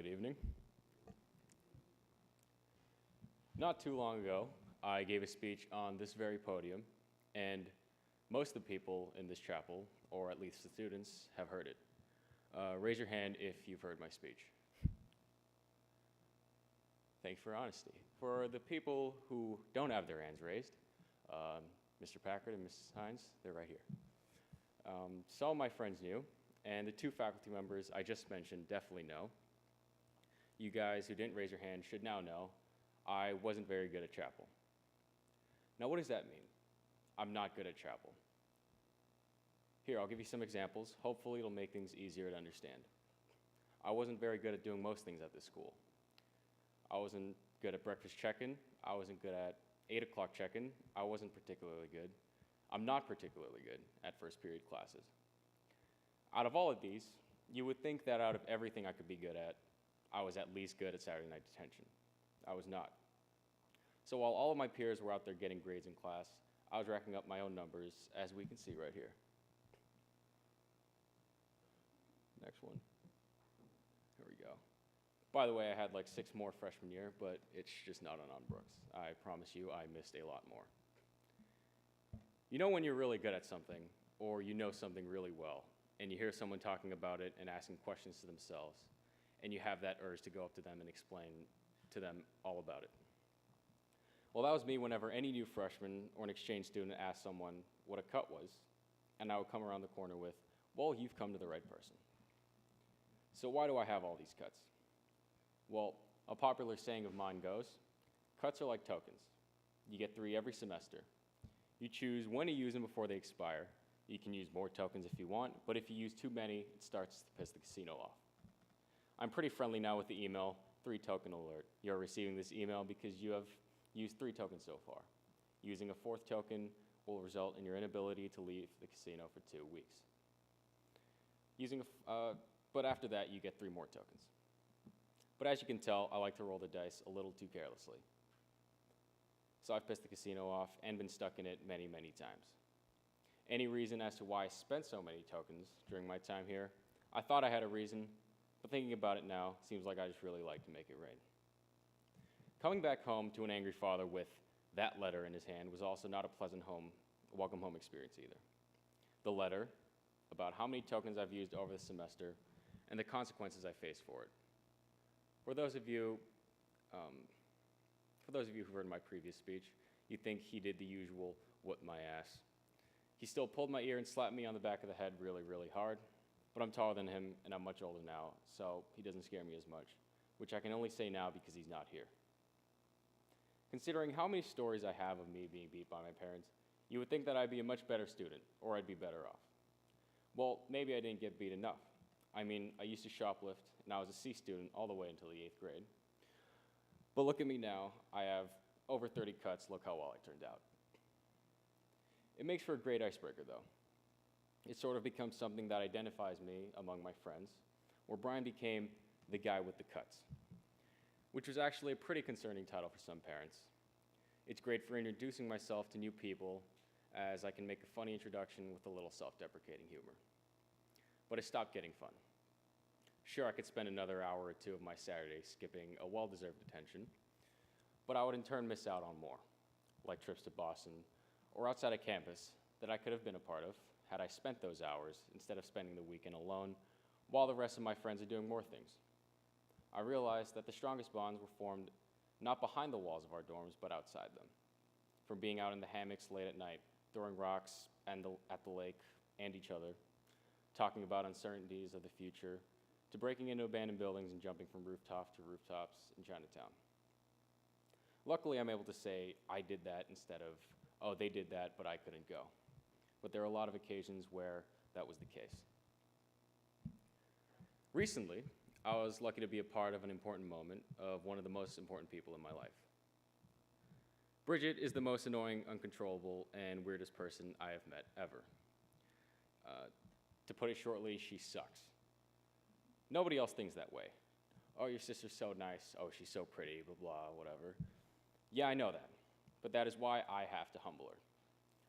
evening. Not too long ago, I gave a speech on this very podium, and most of the people in this chapel, or at least the students, have heard it. Raise your hand if you've heard my speech. Thanks for honesty. For the people who don't have their hands raised, Mr. Packard and Mrs. Hines, they're right here. Some of my friends knew, and the two faculty members I just mentioned definitely know. You guys who didn't raise your hand should now know I wasn't very good at chapel. Now, what does that mean? I'm not good at chapel. Here, I'll give you some examples. Hopefully, it'll make things easier to understand. I wasn't very good at doing most things at this school. I wasn't good at breakfast check-in. I wasn't good at 8 o'clock check-in. I wasn't particularly good. I'm not particularly good at first period classes. Out of all of these, you would think that out of everything I could be good at, I was at least good at Saturday night detention. I was not. So while all of my peers were out there getting grades in class, I was racking up my own numbers, as we can see right here. Next one. Here we go. By the way, I had like 6 more freshman year, but it's just not on Brooks. I promise you, I missed a lot more. You know when you're really good at something, or you know something really well, and you hear someone talking about it and asking questions to themselves, and you have that urge to go up to them and explain to them all about it. Well, that was me whenever any new freshman or an exchange student asked someone what a cut was, and I would come around the corner with, well, you've come to the right person. So why do I have all these cuts? Well, a popular saying of mine goes, cuts are like tokens. You get 3 every semester. You choose when to use them before they expire. You can use more tokens if you want, but if you use too many, it starts to piss the casino off. I'm pretty friendly now with the email, 3 token alert. You're receiving this email because you have used 3 tokens so far. Using a 4th token will result in your inability to leave the casino for 2 weeks. But after that, you get 3 more tokens. But as you can tell, I like to roll the dice a little too carelessly. So I've pissed the casino off and been stuck in it many, many times. Any reason as to why I spent so many tokens during my time here? I thought I had a reason, but thinking about it now, seems like I just really like to make it rain. Coming back home to an angry father with that letter in his hand was also not a pleasant welcome home experience either. The letter about how many tokens I've used over the semester and the consequences I face for it. For those of you who've heard my previous speech, you think he did the usual whip my ass. He still pulled my ear and slapped me on the back of the head really, really hard, but I'm taller than him and I'm much older now, so he doesn't scare me as much, which I can only say now because he's not here. Considering how many stories I have of me being beat by my parents, you would think that I'd be a much better student, or I'd be better off. Well, maybe I didn't get beat enough. I mean, I used to shoplift, and I was a C student all the way until the 8th grade. But look at me now, I have over 30 cuts, look how well I turned out. It makes for a great icebreaker, though. It sort of becomes something that identifies me among my friends, where Brian became the guy with the cuts, which was actually a pretty concerning title for some parents. It's great for introducing myself to new people, as I can make a funny introduction with a little self-deprecating humor. But it stopped getting fun. Sure, I could spend another hour or 2 of my Saturday skipping a well-deserved detention, but I would in turn miss out on more, like trips to Boston or outside of campus that I could have been a part of had I spent those hours instead of spending the weekend alone while the rest of my friends are doing more things. I realized that the strongest bonds were formed not behind the walls of our dorms, but outside them. From being out in the hammocks late at night, throwing rocks at the lake and each other, talking about uncertainties of the future, to breaking into abandoned buildings and jumping from rooftop to rooftops in Chinatown. Luckily, I'm able to say I did that instead of, oh, they did that, but I couldn't go. But there are a lot of occasions where that was the case. Recently, I was lucky to be a part of an important moment of one of the most important people in my life. Bridget is the most annoying, uncontrollable, and weirdest person I have met ever. To put it shortly, she sucks. Nobody else thinks that way. Oh, your sister's so nice. Oh, she's so pretty, blah, blah, whatever. Yeah, I know that, but that is why I have to humble her.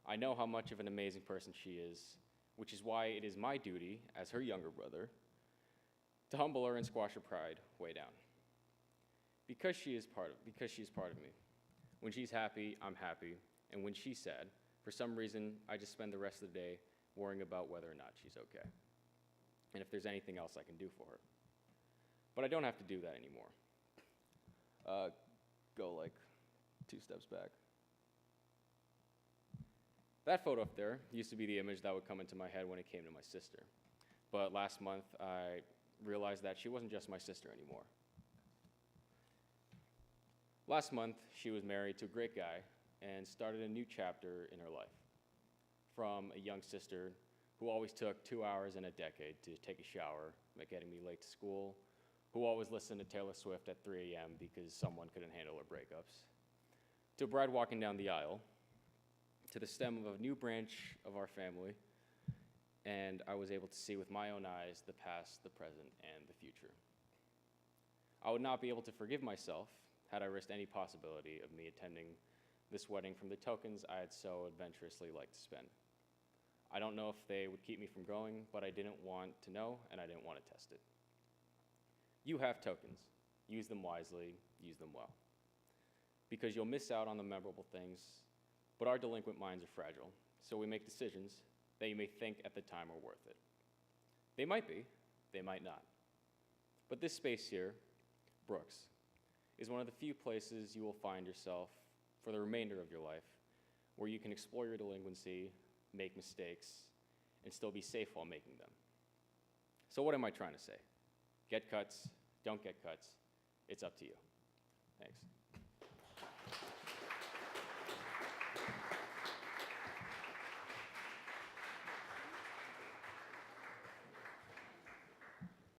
I know how much of an amazing person she is, which is why it is my duty, as her younger brother, to humble her and squash her pride way down. Because she's part of me. When she's happy, I'm happy, and when she's sad, for some reason, I just spend the rest of the day worrying about whether or not she's okay, and if there's anything else I can do for her. But I don't have to do that anymore. Go like 2 steps back. That photo up there used to be the image that would come into my head when it came to my sister. But last month, I realized that she wasn't just my sister anymore. Last month, she was married to a great guy and started a new chapter in her life. From a young sister who always took 2 hours in a decade to take a shower, getting me late to school, who always listened to Taylor Swift at 3 a.m. because someone couldn't handle her breakups, to a bride walking down the aisle, to the stem of a new branch of our family, and I was able to see with my own eyes the past, the present, and the future. I would not be able to forgive myself had I risked any possibility of me attending this wedding from the tokens I had so adventurously liked to spend. I don't know if they would keep me from going, but I didn't want to know, and I didn't want to test it. You have tokens. Use them wisely, use them well. Because you'll miss out on the memorable things, but our delinquent minds are fragile, so we make decisions that you may think at the time are worth it. They might be, they might not. But this space here, Brooks, is one of the few places you will find yourself for the remainder of your life where you can explore your delinquency, make mistakes, and still be safe while making them. So what am I trying to say? Get cuts, don't get cuts, it's up to you. Thanks.